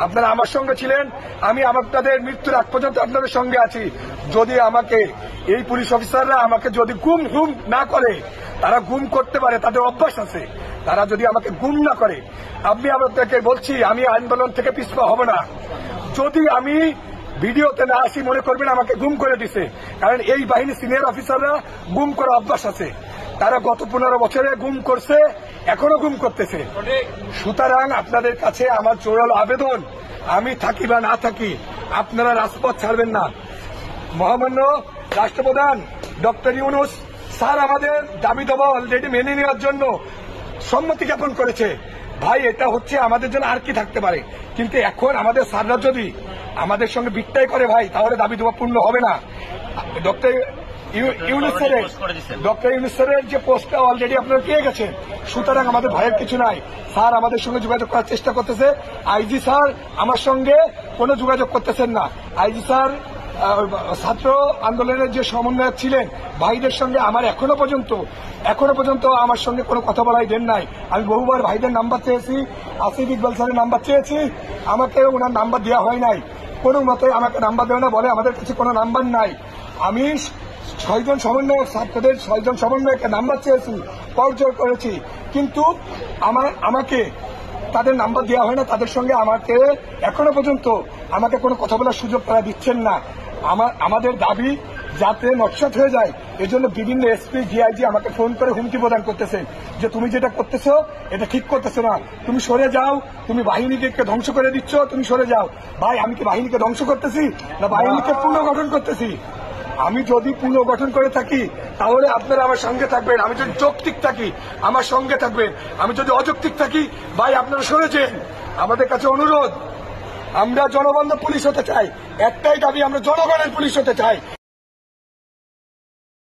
আপনারা আমার সঙ্গে ছিলেন, আমি আপনাদের মৃত্যুর আগ পর্যন্ত আপনাদের সঙ্গে আছি। যদি আমাকে এই পুলিশ অফিসাররা আমাকে যদি গুম না করে, তারা গুম করতে পারে, তাদের অভ্যাস আছে, তারা যদি আমাকে গুম না করে, আমি আপনাদেরকে বলছি আমি আন্দোলন থেকে পিছপা হব না। যদি আমি ভিডিওতে না আসি মনে করবেন আমাকে গুম করে দিছে, কারণ এই বাহিনী সিনিয়র অফিসাররা গুম করা অভ্যাস আছে, তারা গত 15 বছরে গুম করছে, এখনো গুম করতেছে। সুতরাং আপনাদের কাছে আমার জোরালো আবেদন, আমি থাকি বা না থাকি আপনারা রাজপথ ছাড়বেন না। মহামান্য রাষ্ট্রপ্রধান ডক্টর ইউনূস স্যার আমাদের দাবি দাবা অলরেডি মেনে নেওয়ার জন্য সম্মতি জ্ঞাপন করেছে। ভাই এটা হচ্ছে আমাদের জন্য আর কি থাকতে পারে, কিন্তু এখন আমাদের স্যাররা যদি আমাদের সঙ্গে বিট্টাই করে ভাই, তাহলে দাবি দাবা পূর্ণ হবে না। ডক্টর ইউনূসের যে পোস্টটা অলরেডি আপনারা পেয়ে গেছেন, সুতরাং আমাদের ভয়ের কিছু নাই। স্যার আমাদের সঙ্গে যোগাযোগ করার চেষ্টা করতেছে, আইজি স্যার আমার সঙ্গে কোনো যোগাযোগ করতেছেন না। আইজি স্যার ছাত্র আন্দোলনের যে সমন্বয়ক ছিলেন ভাইদের সঙ্গে আমার এখনো পর্যন্ত আমার সঙ্গে কোনো কথা বলাই দেন নাই। আমি বহুবার ভাইদের নাম্বার চেয়েছি, আসিফ ইকবাল স্যারের নাম্বার চেয়েছি, আমাকে ওনার নাম্বার দেওয়া হয় নাই, কোনো মতে আমাকে নাম্বার দেওয়া না, বলে আমাদের কাছে কোনো নাম্বার নাই। আমি 6 জন সমন্বয়ক, ছাত্রদের 6 জন সমন্বয়কের নাম্বার চেয়েছি, পরজোর করেছি, কিন্তু আমাকে তাদের নাম্বার দেওয়া হয় না, তাদের সঙ্গে আমাকে এখনো পর্যন্ত আমাকে কোনো কথা বলার সুযোগ তারা দিচ্ছেন না। আমাদের দাবি যাতে নকশাত হয়ে যায়, এজন্য বিভিন্ন এসপি ডিআইজি আমাকে ফোন করে হুমকি প্রদান করতেছেন যে তুমি যেটা করতেছো এটা ঠিক করতেছো না, তুমি সরে যাও, তুমি বাহিনীকে ধ্বংস করে দিচ্ছ, তুমি সরে যাও। ভাই আমি কি বাহিনীকে ধ্বংস করতেছি না বাহিনীকে পুনর্গঠন করতেছি? আমি যদি পুনর্গঠন করে থাকি তাহলে আপনারা আমার সঙ্গে থাকবেন, আমি যদি যৌক্তিক থাকি আমার সঙ্গে থাকবেন, আমি যদি অযৌক্তিক থাকি ভাই আপনারা সরেছেন। আমাদের কাছে অনুরোধ, আমরা জনবান্ধব পুলিশ হতে চাই, একটাই দাবি আমরা জনগণের পুলিশ হতে চাই।